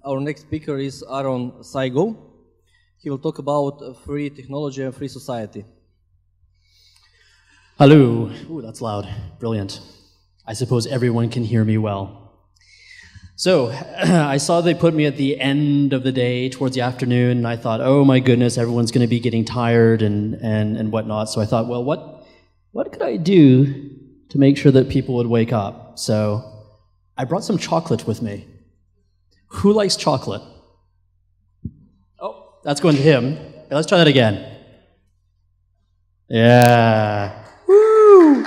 Our next speaker is Aaron Saigo. He will talk about free technology and free society. Hello. Ooh, that's loud. Brilliant. I suppose everyone can hear me well. So, I saw they put me at the end of the day, towards the afternoon, and I thought, oh my goodness, everyone's going to be getting tired and whatnot. So I thought, well, what could I do to make sure that people would wake up? So I brought some chocolate with me. Who likes chocolate? Oh, that's going to him. Okay, let's try that again. Yeah. Woo!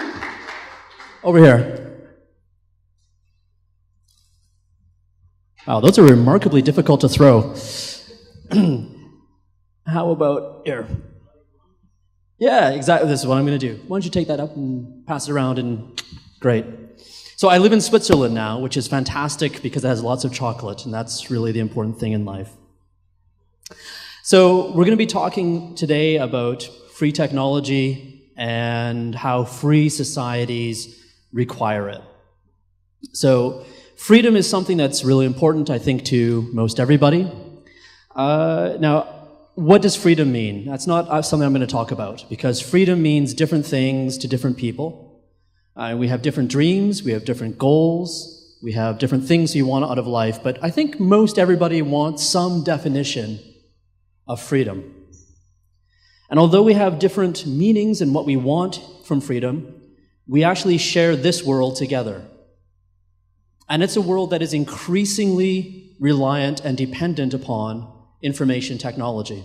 Over here. Wow, those are remarkably difficult to throw. How about here? Yeah, exactly. This is what I'm going to do. Why don't you take that up and pass it around and great. So I live in Switzerland now, which is fantastic because it has lots of chocolate, and that's really the important thing in life. So we're going to be talking today about free technology and how free societies require it. So freedom is something that's really important, I think, to most everybody. Now, what does freedom mean? That's not something I'm going to talk about, because freedom means different things to different people. We have different dreams, we have different goals, we have different things we want out of life, but I think most everybody wants some definition of freedom. And although we have different meanings in what we want from freedom, we actually share this world together. And it's a world that is increasingly reliant and dependent upon information technology.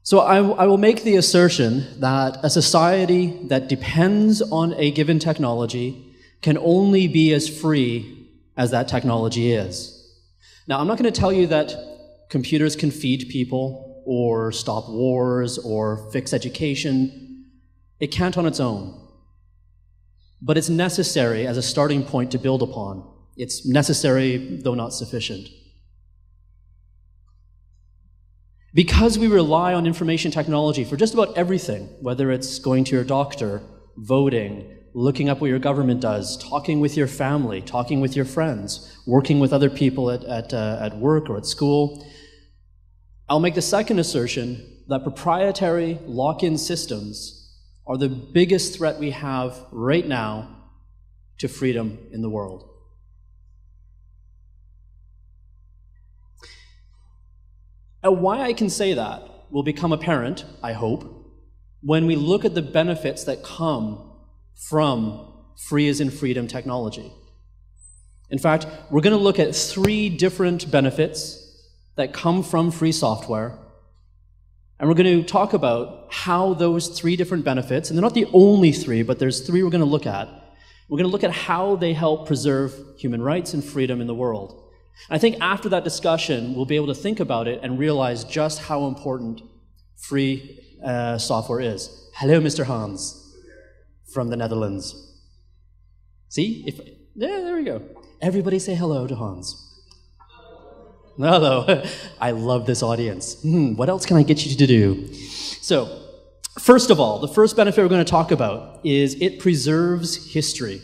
So I will make the assertion that a society that depends on a given technology can only be as free as that technology is. Now, I'm not going to tell you that computers can feed people or stop wars or fix education. It can't on its own. But it's necessary as a starting point to build upon. It's necessary, though not sufficient. Because we rely on information technology for just about everything, whether it's going to your doctor, voting, looking up what your government does, talking with your family, talking with your friends, working with other people at work or at school, I'll make the second assertion that proprietary lock-in systems are the biggest threat we have right now to freedom in the world. And why I can say that will become apparent, I hope, when we look at the benefits that come from free as in freedom technology. In fact, we're going to look at 3 different benefits that come from free software, and we're going to talk about how those 3 different benefits, and they're not the only 3, but there's 3 we're going to look at. We're going to look at how they help preserve human rights and freedom in the world. I think after that discussion, we'll be able to think about it and realize just how important free software is. Hello, Mr. Hans, from the Netherlands. See? Yeah, there we go. Everybody say hello to Hans. Hello. I love this audience. What else can I get you to do? So, first of all, the first benefit we're going to talk about is it preserves history.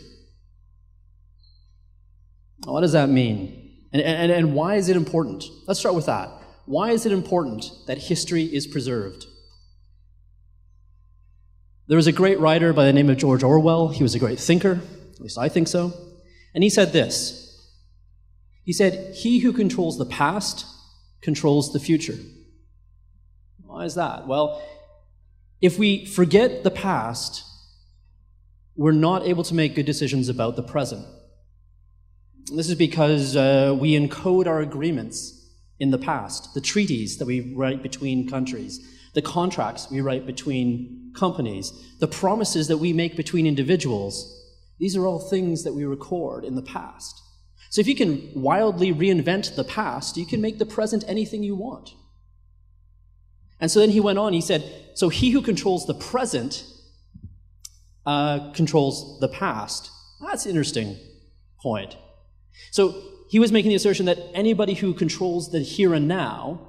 What does that mean? And why is it important? Let's start with that. Why is it important that history is preserved? There was a great writer by the name of George Orwell. He was a great thinker, at least I think so. And he said this. He said, "He who controls the past controls the future." Why is that? Well, if we forget the past, we're not able to make good decisions about the present. This is because we encode our agreements in the past, the treaties that we write between countries, the contracts we write between companies, the promises that we make between individuals. These are all things that we record in the past. So if you can wildly reinvent the past, you can make the present anything you want. And so then he went on, he said, so he who controls the present controls the past. That's an interesting point. So he was making the assertion that anybody who controls the here and now,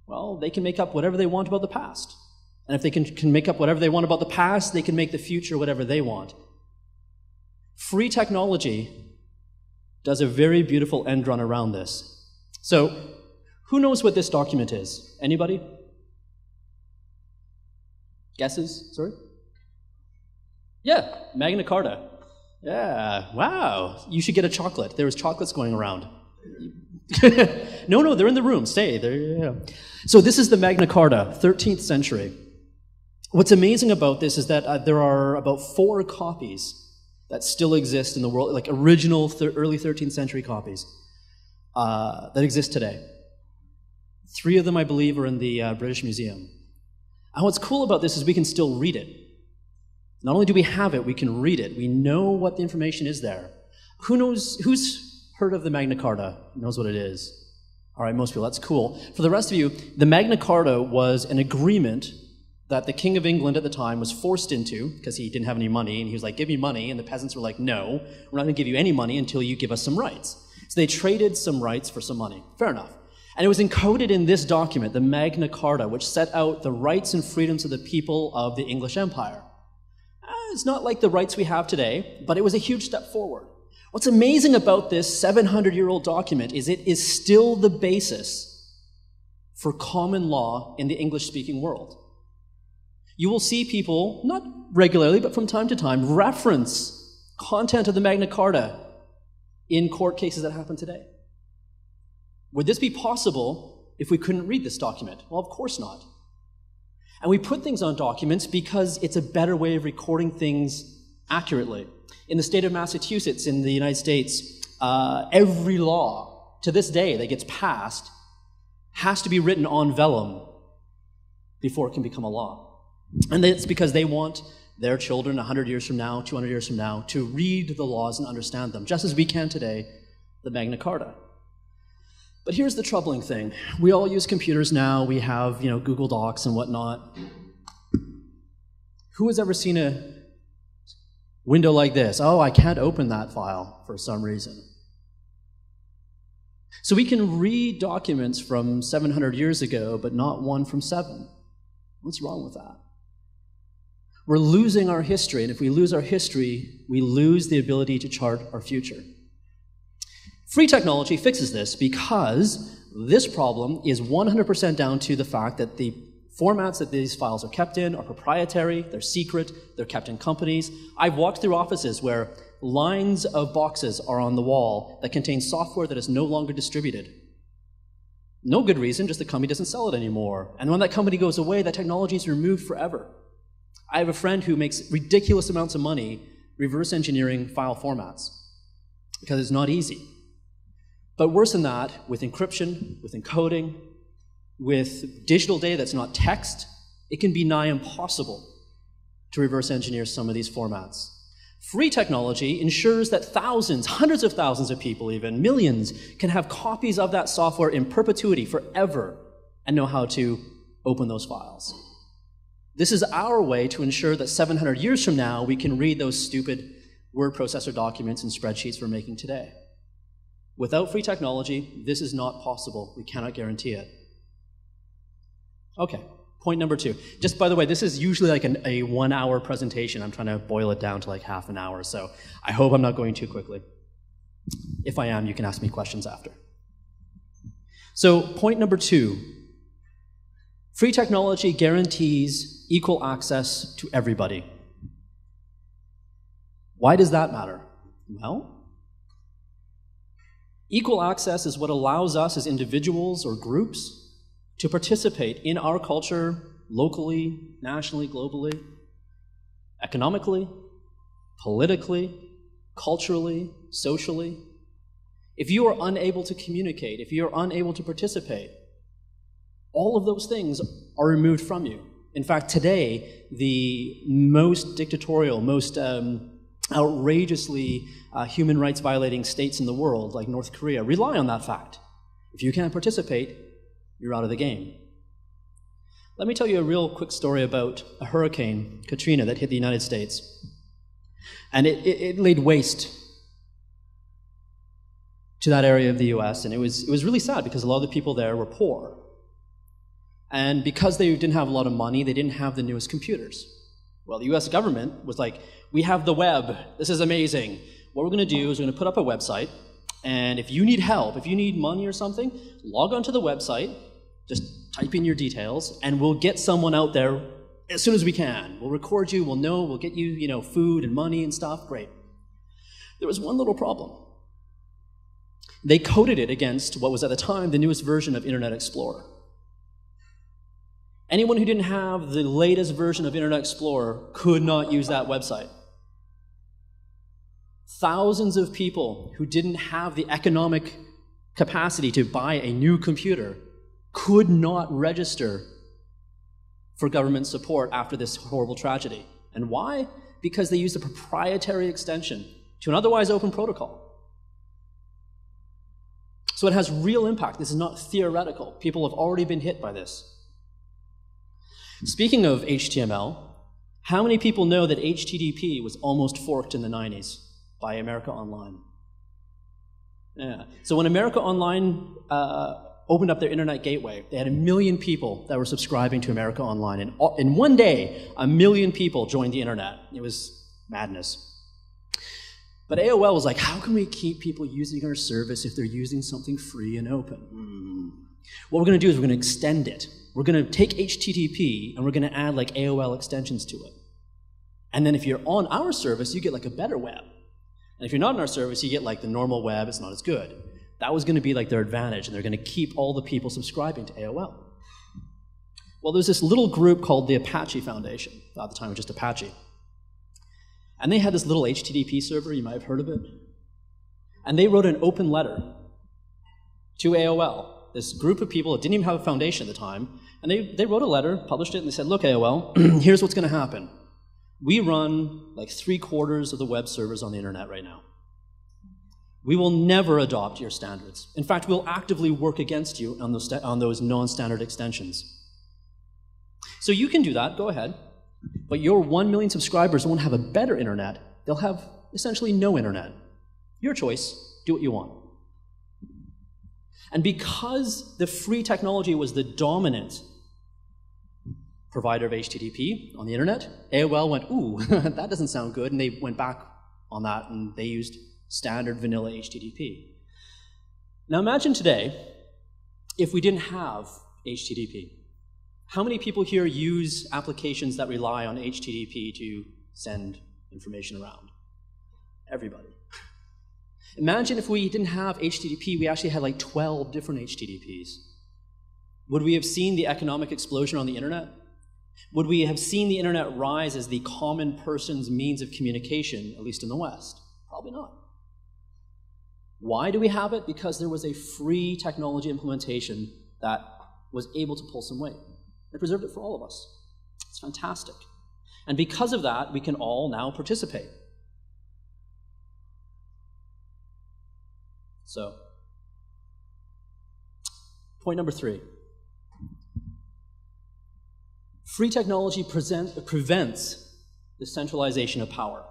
well, they can make up whatever they want about the past. And if they can make up whatever they want about the past, they can make the future whatever they want. Free technology does a very beautiful end run around this. So, who knows what this document is? Anybody? Guesses? Sorry? Yeah, Magna Carta. Yeah, wow. You should get a chocolate. There was chocolates going around. No, they're in the room. Stay. Yeah. So this is the Magna Carta, 13th century. What's amazing about this is that there are about 4 copies that still exist in the world, like original early 13th century copies that exist today. 3 of them, I believe, are in the British Museum. And what's cool about this is we can still read it. Not only do we have it, we can read it. We know what the information is there. Who's heard of the Magna Carta? Knows what it is? All right, most people, that's cool. For the rest of you, the Magna Carta was an agreement that the King of England at the time was forced into because he didn't have any money, and he was like, give me money, and the peasants were like, no, we're not going to give you any money until you give us some rights. So they traded some rights for some money. Fair enough. And it was encoded in this document, the Magna Carta, which set out the rights and freedoms of the people of the English Empire. It's not like the rights we have today, but it was a huge step forward. What's amazing about this 700-year-old document is it is still the basis for common law in the English-speaking world. You will see people, not regularly, but from time to time, reference content of the Magna Carta in court cases that happen today. Would this be possible if we couldn't read this document? Well, of course not. And we put things on documents because it's a better way of recording things accurately. In the state of Massachusetts, in the United States, every law to this day that gets passed has to be written on vellum before it can become a law. And that's because they want their children 100 years from now, 200 years from now, to read the laws and understand them, just as we can today, the Magna Carta. But here's the troubling thing. We all use computers now. We have, Google Docs and whatnot. Who has ever seen a window like this? Oh, I can't open that file for some reason. So we can read documents from 700 years ago, but not one from 7. What's wrong with that? We're losing our history, and if we lose our history, we lose the ability to chart our future. Free technology fixes this because this problem is 100% down to the fact that the formats that these files are kept in are proprietary, they're secret, they're kept in companies. I've walked through offices where lines of boxes are on the wall that contain software that is no longer distributed. No good reason, just the company doesn't sell it anymore. And when that company goes away, that technology is removed forever. I have a friend who makes ridiculous amounts of money reverse engineering file formats because it's not easy. But worse than that, with encryption, with encoding, with digital data that's not text, it can be nigh impossible to reverse engineer some of these formats. Free technology ensures that thousands, hundreds of thousands of people even, millions, can have copies of that software in perpetuity forever and know how to open those files. This is our way to ensure that 700 years from now, we can read those stupid word processor documents and spreadsheets we're making today. Without free technology, this is not possible. We cannot guarantee it. Okay, point number 2. Just by the way, this is usually like a 1-hour presentation. I'm trying to boil it down to like half an hour, so I hope I'm not going too quickly. If I am, you can ask me questions after. So point number 2, free technology guarantees equal access to everybody. Why does that matter? Well, equal access is what allows us as individuals or groups to participate in our culture locally, nationally, globally, economically, politically, culturally, socially. If you are unable to communicate, if you are unable to participate, all of those things are removed from you. In fact, today, the most dictatorial, most outrageously human rights violating states in the world, like North Korea, rely on that fact. If you can't participate, you're out of the game. Let me tell you a real quick story about a hurricane, Katrina, that hit the United States. And it laid waste to that area of the US, and it was really sad because a lot of the people there were poor. And because they didn't have a lot of money, they didn't have the newest computers. Well, the US government was like, we have the web, this is amazing. What we're going to do is we're going to put up a website, And if you need help, if you need money or something, log onto the website, just type in your details, and we'll get someone out there as soon as we can. We'll record you, we'll know, we'll get you, food and money and stuff. Great. There was one little problem. They coded it against what was at the time the newest version of Internet Explorer. Anyone who didn't have the latest version of Internet Explorer could not use that website. Thousands of people who didn't have the economic capacity to buy a new computer could not register for government support after this horrible tragedy. And why? Because they used a proprietary extension to an otherwise open protocol. So it has real impact. This is not theoretical. People have already been hit by this. Speaking of HTML, how many people know that HTTP was almost forked in the 90s by America Online? Yeah. So when America Online opened up their internet gateway, they had 1 million people that were subscribing to America Online. And in one day, 1 million people joined the internet. It was madness. But AOL was like, how can we keep people using our service if they're using something free and open? What we're going to do is we're going to extend it. We're going to take HTTP and we're going to add like AOL extensions to it. And then if you're on our service, you get like a better web. And if you're not on our service, you get like the normal web. It's not as good. That was going to be like their advantage, and they're going to keep all the people subscribing to AOL. Well, there's this little group called the Apache Foundation. At the time, it was just Apache. And they had this little HTTP server. You might have heard of it. And they wrote an open letter to AOL, this group of people that didn't even have a foundation at the time. And they wrote a letter, published it, and they said, look, AOL, here's what's going to happen. We run like 3/4 of the web servers on the internet right now. We will never adopt your standards. In fact, we'll actively work against you on those non-standard extensions. So you can do that, go ahead. But your 1 million subscribers won't have a better internet. They'll have essentially no internet. Your choice, do what you want. And because the free technology was the dominant provider of HTTP on the internet, AOL went, ooh, that doesn't sound good, and they went back on that, and they used standard vanilla HTTP. Now imagine today, if we didn't have HTTP. How many people here use applications that rely on HTTP to send information around? Everybody. Imagine if we didn't have HTTP, we actually had like 12 different HTTPs. Would we have seen the economic explosion on the internet? Would we have seen the internet rise as the common person's means of communication, at least in the West? Probably not. Why do we have it? Because there was a free technology implementation that was able to pull some weight. It preserved it for all of us. It's fantastic. And because of that, we can all now participate. So, point number 3. Free technology prevents the centralization of power.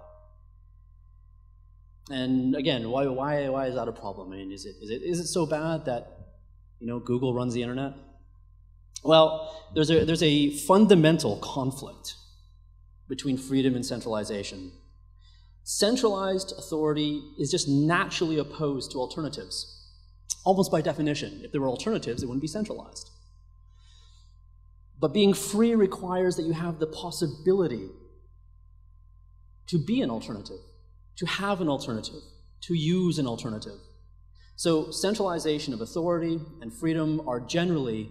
And again, why is that a problem? I mean, is it so bad that Google runs the internet? Well, there's a fundamental conflict between freedom and centralization. Centralized authority is just naturally opposed to alternatives, almost by definition. If there were alternatives, it wouldn't be centralized. But being free requires that you have the possibility to be an alternative, to have an alternative, to use an alternative. So centralization of authority and freedom are generally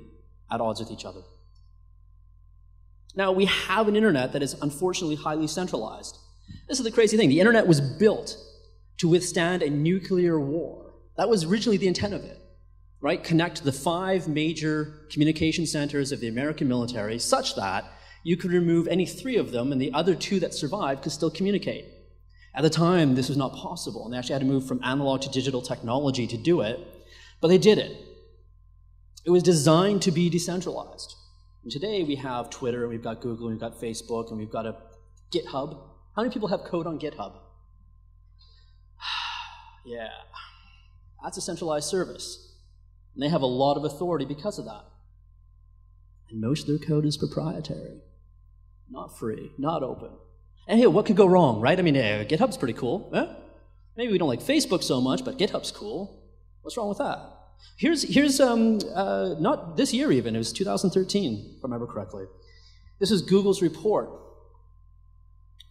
at odds with each other. Now, we have an internet that is unfortunately highly centralized. This is the crazy thing. The internet was built to withstand a nuclear war. That was originally the intent of it, right? Connect the 5 major communication centers of the American military such that you could remove any 3 of them and the other 2 that survived could still communicate. At the time, this was not possible, and they actually had to move from analog to digital technology to do it, but they did it. It was designed to be decentralized. And today we have Twitter, we've got Google, we've got Facebook, and we've got a GitHub. How many people have code on GitHub? Yeah, that's a centralized service. And they have a lot of authority because of that. And most of their code is proprietary, not free, not open. And hey, what could go wrong, right? I mean, GitHub's pretty cool. Eh? Maybe we don't like Facebook so much, but GitHub's cool. What's wrong with that? Here's not this year even, it was 2013, if I remember correctly. This is Google's report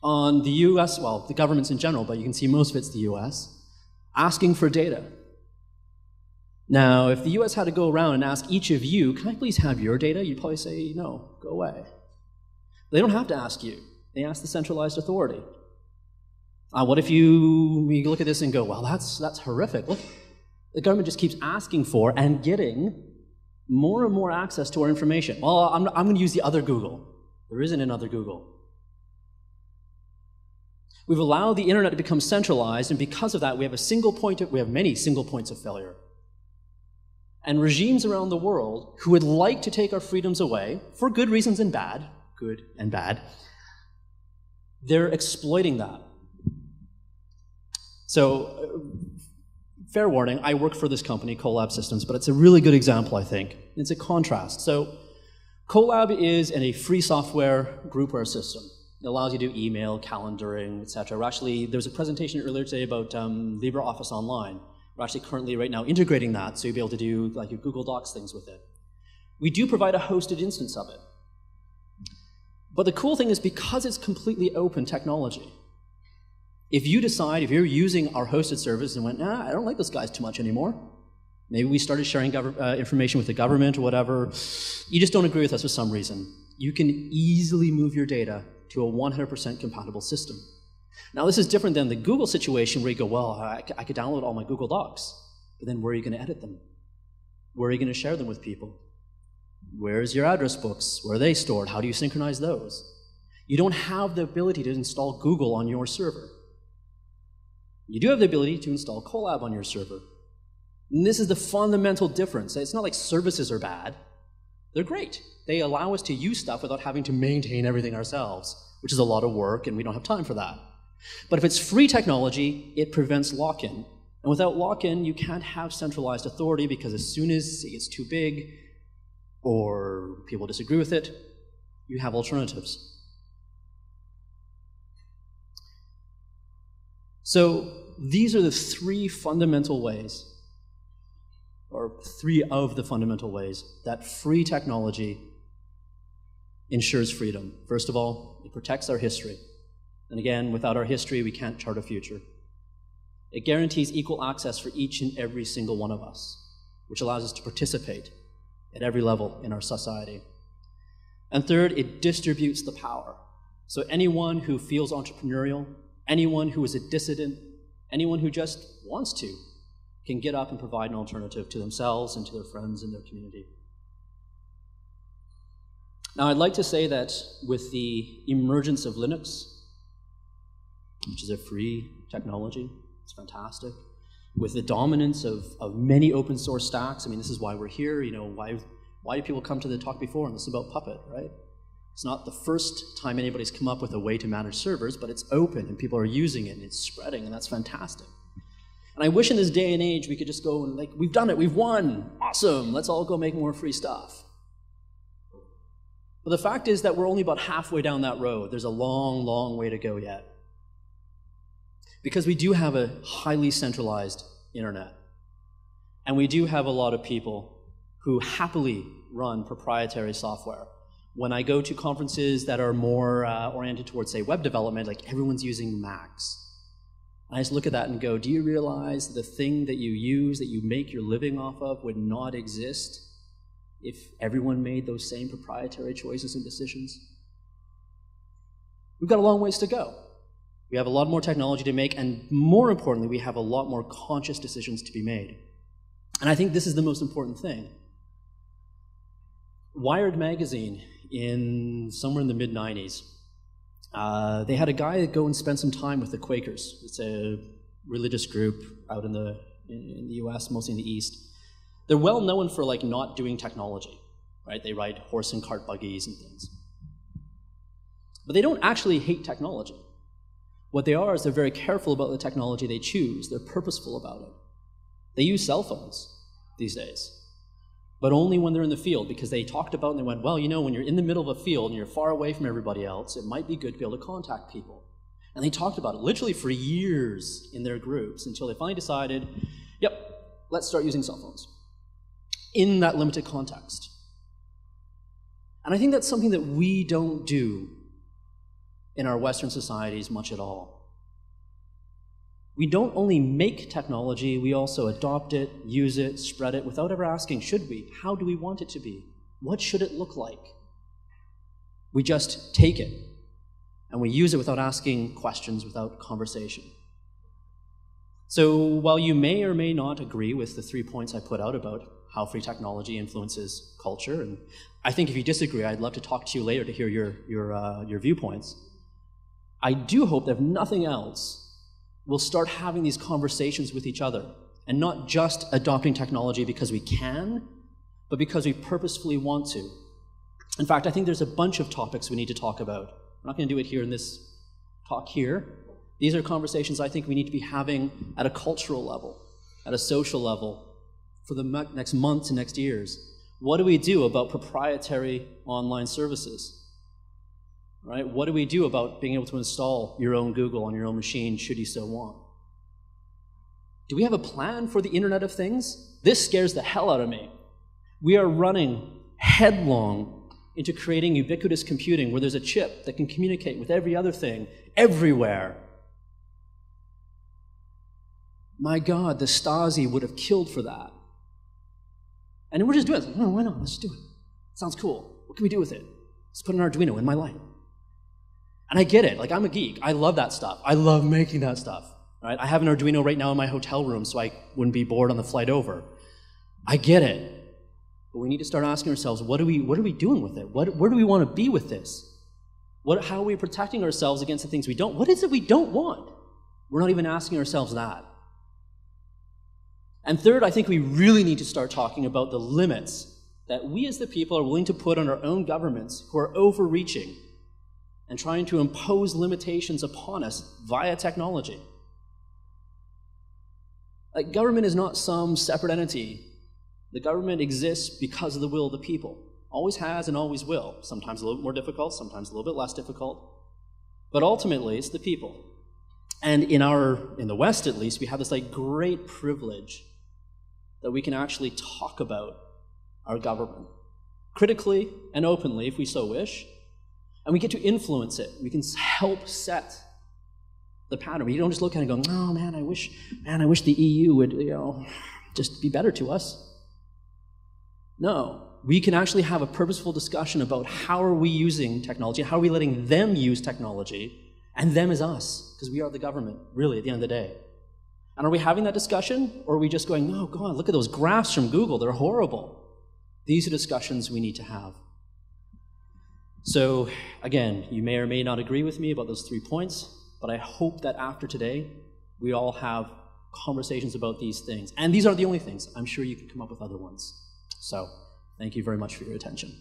on the US, well, the governments in general, but you can see most of it's the US, asking for data. Now, if the US had to go around and ask each of you, can I please have your data? You'd probably say, no, go away. They don't have to ask you. They ask the centralized authority. What if you look at this and go, well, that's horrific. Look, the government just keeps asking for and getting more and more access to our information. Well, I'm going to use the other Google. There isn't another Google. We've allowed the internet to become centralized, and because of that, we have many single points of failure. And regimes around the world who would like to take our freedoms away, for good reasons and bad, good and bad, they're exploiting that. So, fair warning, I work for this company, Collab Systems, but it's a really good example, I think. It's a contrast. So, Collab is a free software groupware system. It allows you to do email, calendaring, etc. Actually, there was a presentation earlier today about LibreOffice Online. We're actually currently right now integrating that, so you'll be able to do like your Google Docs things with it. We do provide a hosted instance of it. But the cool thing is, because it's completely open technology, if you decide, if you're using our hosted service and went, nah, I don't like those guys too much anymore, maybe we started sharing information with the government or whatever, you just don't agree with us for some reason, you can easily move your data to a 100% compatible system. Now, this is different than the Google situation where you go, well, I could download all my Google Docs, but then where are you going to edit them? Where are you going to share them with people? Where's your address books? Where are they stored? How do you synchronize those? You don't have the ability to install Google on your server. You do have the ability to install Collab on your server. And this is the fundamental difference. It's not like services are bad. They're great. They allow us to use stuff without having to maintain everything ourselves, which is a lot of work, and we don't have time for that. But if it's free technology, it prevents lock-in. And without lock-in, you can't have centralized authority, because as soon as it gets too big or people disagree with it, you have alternatives. So these are the three fundamental ways, or three of the fundamental ways, that free technology ensures freedom. First of all, it protects our history. And again, without our history, we can't chart a future. It guarantees equal access for each and every single one of us, which allows us to participate at every level in our society. And third, it distributes the power. So anyone who feels entrepreneurial, anyone who is a dissident, anyone who just wants to, can get up and provide an alternative to themselves and to their friends and their community. Now, I'd like to say that with the emergence of Linux, which is a free technology, it's fantastic, with the dominance of many open source stacks, I mean, this is why we're here, you know, why do people come to the talk before? And this is about Puppet, right? It's not the first time anybody's come up with a way to manage servers, but it's open and people are using it and it's spreading, and that's fantastic. And I wish in this day and age we could just go and like, we've done it, we've won, awesome, let's all go make more free stuff. But the fact is that we're only about halfway down that road. There's a long, long way to go yet. Because we do have a highly centralized internet. And we do have a lot of people who happily run proprietary software. When I go to conferences that are more oriented towards, say, web development, like everyone's using Macs. I just look at that and go, do you realize the thing that you use, that you make your living off of, would not exist if everyone made those same proprietary choices and decisions? We've got a long ways to go. We have a lot more technology to make, and more importantly, we have a lot more conscious decisions to be made. And I think this is the most important thing. Wired magazine, somewhere in the mid-90s, they had a guy go and spend some time with the Quakers. It's a religious group out in the US, mostly in the East. They're well known for like not doing technology, right? They ride horse and cart buggies and things. But they don't actually hate technology. What they are is they're very careful about the technology they choose. They're purposeful about it. They use cell phones these days, but only when they're in the field, because they talked about and they went, well, you know, when you're in the middle of a field and you're far away from everybody else, it might be good to be able to contact people. And they talked about it literally for years in their groups until they finally decided, yep, let's start using cell phones in that limited context. And I think that's something that we don't do in our Western societies much at all. We don't only make technology, we also adopt it, use it, spread it, without ever asking, should we? How do we want it to be? What should it look like? We just take it, and we use it without asking questions, without conversation. So while you may or may not agree with the 3 points I put out about how free technology influences culture, and I think if you disagree, I'd love to talk to you later to hear your viewpoints. I do hope that if nothing else, we'll start having these conversations with each other, and not just adopting technology because we can, but because we purposefully want to. In fact, I think there's a bunch of topics we need to talk about. I'm not going to do it here in this talk here. These are conversations I think we need to be having at a cultural level, at a social level, for the next months and next years. What do we do about proprietary online services? Right? What do we do about being able to install your own Google on your own machine, should you so want? Do we have a plan for the Internet of Things? This scares the hell out of me. We are running headlong into creating ubiquitous computing where there's a chip that can communicate with every other thing, everywhere. My God, the Stasi would have killed for that. And we're just doing it. Like, oh, why not? Let's do it. Sounds cool. What can we do with it? Let's put an Arduino in my light. And I get it. Like, I'm a geek. I love that stuff. I love making that stuff. Right? I have an Arduino right now in my hotel room so I wouldn't be bored on the flight over. I get it. But we need to start asking ourselves, what are we doing with it? Where do we want to be with this? How are we protecting ourselves against the things we don't? What is it we don't want? We're not even asking ourselves that. And third, I think we really need to start talking about the limits that we as the people are willing to put on our own governments who are overreaching and trying to impose limitations upon us via technology. Like, government is not some separate entity. The government exists because of the will of the people. Always has and always will. Sometimes a little bit more difficult, sometimes a little bit less difficult. But ultimately, it's the people. And in the West, at least, we have this great privilege that we can actually talk about our government critically and openly, if we so wish, and we get to influence it. We can help set the pattern. We don't just look at it and go, "Oh man, I wish the EU would, just be better to us." No, we can actually have a purposeful discussion about how are we using technology, how are we letting them use technology, and them is us, because we are the government, really, at the end of the day. And are we having that discussion, or are we just going, "Oh God, look at those graphs from Google, they're horrible"? These are discussions we need to have. So, again, you may or may not agree with me about those 3 points, but I hope that after today, we all have conversations about these things. And these aren't the only things. I'm sure you can come up with other ones. So, thank you very much for your attention.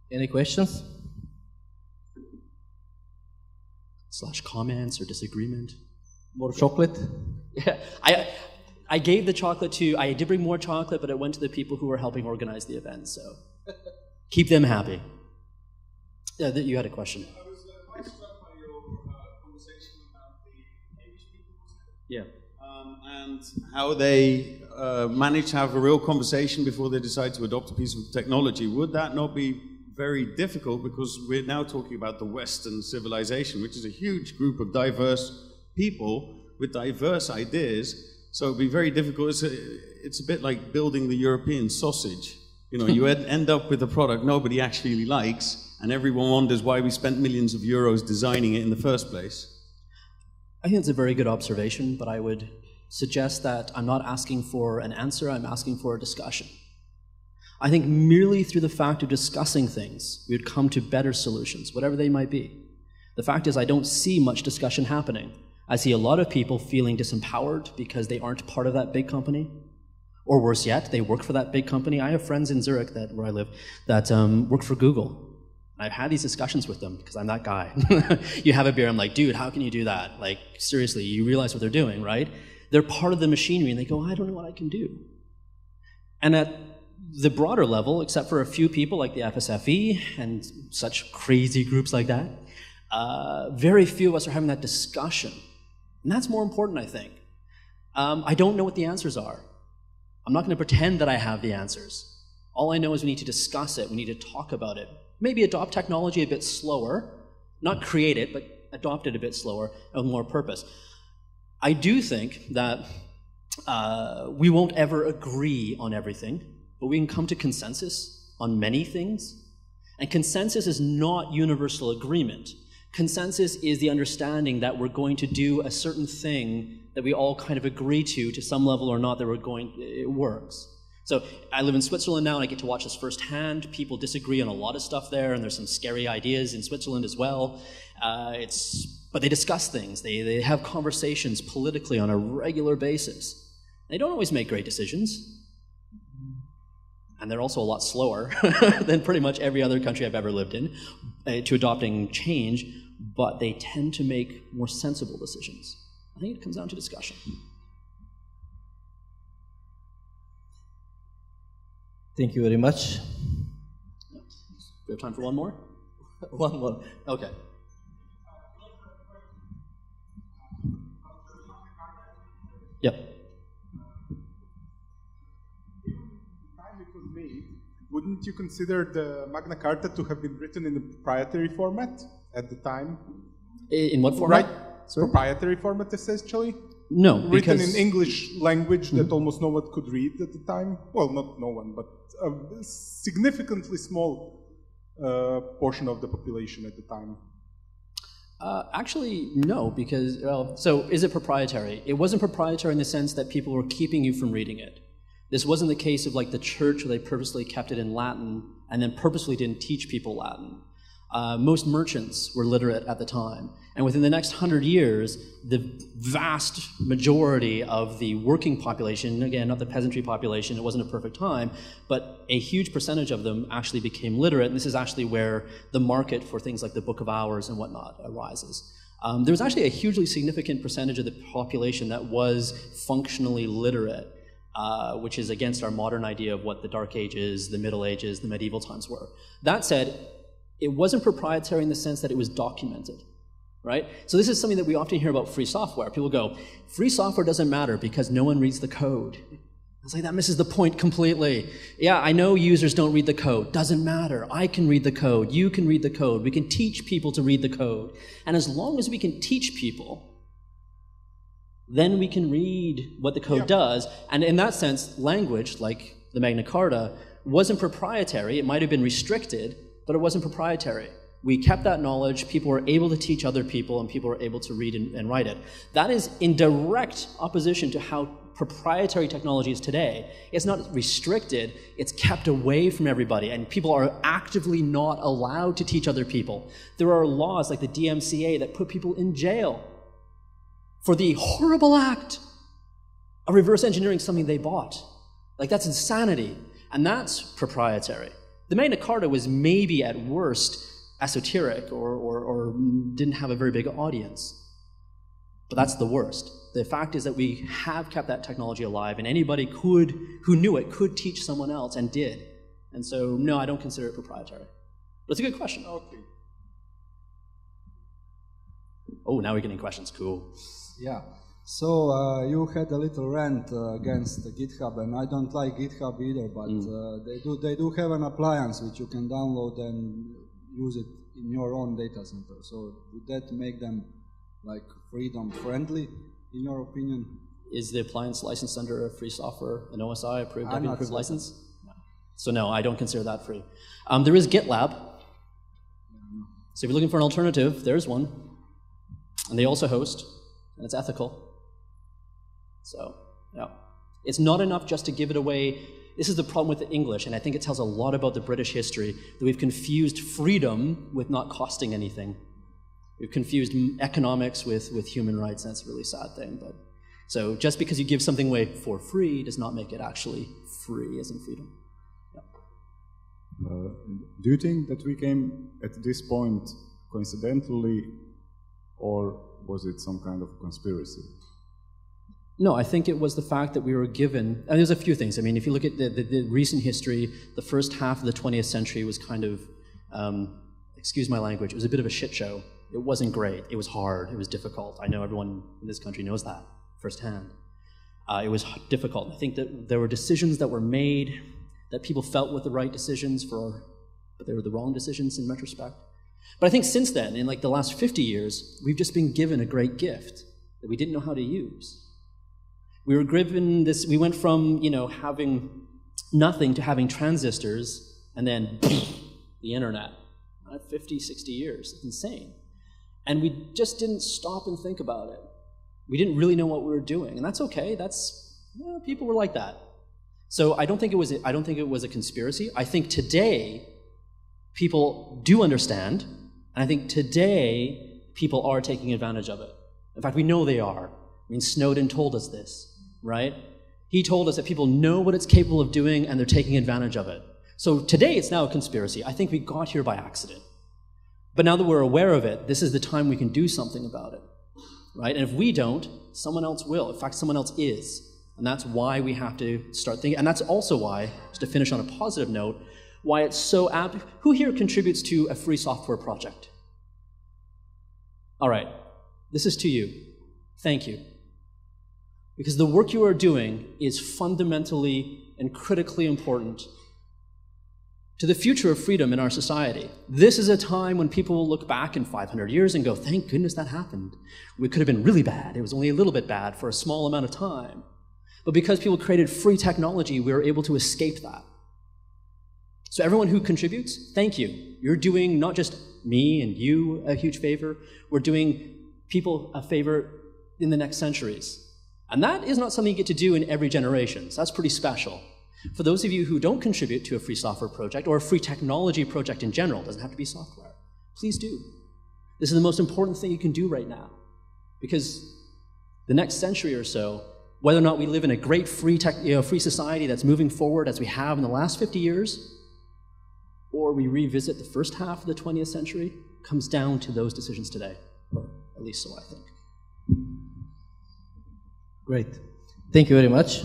Any questions? / comments or disagreement? More chocolate? Yeah, I gave the chocolate I did bring more chocolate, but it went to the people who were helping organize the event, so keep them happy. Yeah, you had a question. I was quite struck by your conversation about the Amish people. Yeah. And how they manage to have a real conversation before they decide to adopt a piece of technology. Would that not be very difficult, because we're now talking about the Western civilization, which is a huge group of diverse people with diverse ideas, so it'd be very difficult. It's a bit like building the European sausage. You end up with a product nobody actually likes, and everyone wonders why we spent millions of euros designing it in the first place. I think it's a very good observation, but I would suggest that I'm not asking for an answer, I'm asking for a discussion. I think merely through the fact of discussing things, we would come to better solutions, whatever they might be. The fact is, I don't see much discussion happening. I see a lot of people feeling disempowered because they aren't part of that big company. Or worse yet, they work for that big company. I have friends in Zurich, where I live, that work for Google. I've had these discussions with them because I'm that guy. You have a beer, I'm like, dude, how can you do that? Like, seriously, you realize what they're doing, right? They're part of the machinery, and they go, I don't know what I can do. And at the broader level, except for a few people like the FSFE and such crazy groups like that, very few of us are having that discussion. And that's more important, I think. I don't know what the answers are. I'm not going to pretend that I have the answers. All I know is we need to discuss it, we need to talk about it. Maybe adopt technology a bit slower, not create it, but adopt it a bit slower and with more purpose. I do think that we won't ever agree on everything, but we can come to consensus on many things. And consensus is not universal agreement. Consensus is the understanding that we're going to do a certain thing that we all kind of agree to some level or not, that it works. So I live in Switzerland now, and I get to watch this firsthand. People disagree on a lot of stuff there, and there's some scary ideas in Switzerland as well. But they discuss things. They have conversations politically on a regular basis. They don't always make great decisions. And they're also a lot slower than pretty much every other country I've ever lived in to adopting change, but they tend to make more sensible decisions. I think it comes down to discussion. Thank you very much. We have time for one more? One more. Okay. Yep. Wouldn't you consider the Magna Carta to have been written in a proprietary format at the time? In what format? Right. Proprietary format, essentially? No, written in English language that almost no one could read at the time. Well, not no one, but a significantly small portion of the population at the time. Actually, no, because, so is it proprietary? It wasn't proprietary in the sense that people were keeping you from reading it. This wasn't the case of like the church where they purposely kept it in Latin and then purposely didn't teach people Latin. Most merchants were literate at the time. And within the next 100 years, the vast majority of the working population, again, not the peasantry population, it wasn't a perfect time, but a huge percentage of them actually became literate. And this is actually where the market for things like the Book of Hours and whatnot arises. There was actually a hugely significant percentage of the population that was functionally literate, which is against our modern idea of what the Dark Ages, the Middle Ages, the medieval times were. That said, it wasn't proprietary in the sense that it was documented, right? So this is something that we often hear about free software. People go, free software doesn't matter because no one reads the code. It's like, that misses the point completely. Yeah, I know users don't read the code. Doesn't matter. I can read the code. You can read the code. We can teach people to read the code. And as long as we can teach people, then we can read what the code does. And in that sense, language, like the Magna Carta, wasn't proprietary. It might have been restricted, but it wasn't proprietary. We kept that knowledge, people were able to teach other people, and people were able to read and write it. That is in direct opposition to how proprietary technology is today. It's not restricted, it's kept away from everybody, and people are actively not allowed to teach other people. There are laws like the DMCA that put people in jail for the horrible act of reverse engineering something they bought. Like, that's insanity, and that's proprietary. The Magna Carta was maybe at worst esoteric or didn't have a very big audience. But that's the worst. The fact is that we have kept that technology alive, and anybody who knew it could teach someone else and did. And so, no, I don't consider it proprietary. But it's a good question. Okay. Oh, now we're getting questions. Cool. Yeah. So you had a little rant against GitHub, and I don't like GitHub either, but they do have an appliance which you can download and use it in your own data center. So would that make them like freedom friendly, in your opinion? Is the appliance licensed under a free software, an OSI approved, WP approved license? No. So no, I don't consider that free. There is GitLab. So if you're looking for an alternative, there's one. And they also host, and it's ethical. So, yeah. It's not enough just to give it away. This is the problem with the English, and I think it tells a lot about the British history, that we've confused freedom with not costing anything. We've confused economics with human rights, and that's a really sad thing. But so just because you give something away for free does not make it actually free, as in freedom. Yeah. Do you think that we came at this point coincidentally, or was it some kind of conspiracy? No, I think it was the fact that we were given, and there's a few things. I mean, if you look at the recent history, the first half of the 20th century was kind of, excuse my language, it was a bit of a shit show. It wasn't great. It was hard. It was difficult. I know everyone in this country knows that firsthand. It was difficult. I think that there were decisions that were made that people felt were the right decisions but they were the wrong decisions in retrospect. But I think since then, in like the last 50 years, we've just been given a great gift that we didn't know how to use. We were given this, we went from, having nothing to having transistors and then the internet. 50, 60 years. It's insane. And we just didn't stop and think about it. We didn't really know what we were doing. And that's okay. People were like that. So I don't think it was a conspiracy. I think today people do understand, and I think today people are taking advantage of it. In fact, we know they are. I mean, Snowden told us this, right? He told us that people know what it's capable of doing and they're taking advantage of it. So today it's now a conspiracy. I think we got here by accident. But now that we're aware of it, this is the time we can do something about it, right? And if we don't, someone else will. In fact, someone else is. And that's why we have to start thinking. And that's also why, just to finish on a positive note, why it's so apt. Who here contributes to a free software project? All right, this is to you. Thank you. Because the work you are doing is fundamentally and critically important to the future of freedom in our society. This is a time when people will look back in 500 years and go, thank goodness that happened. We could have been really bad. It was only a little bit bad for a small amount of time. But because people created free technology, we were able to escape that. So everyone who contributes, thank you. You're doing not just me and you a huge favor, we're doing people a favor in the next centuries. And that is not something you get to do in every generation. So that's pretty special. For those of you who don't contribute to a free software project or a free technology project in general, it doesn't have to be software, please do. This is the most important thing you can do right now. Because the next century or so, whether or not we live in a great free society that's moving forward as we have in the last 50 years, or we revisit the first half of the 20th century, comes down to those decisions today. Or at least so I think. Great. Thank you very much.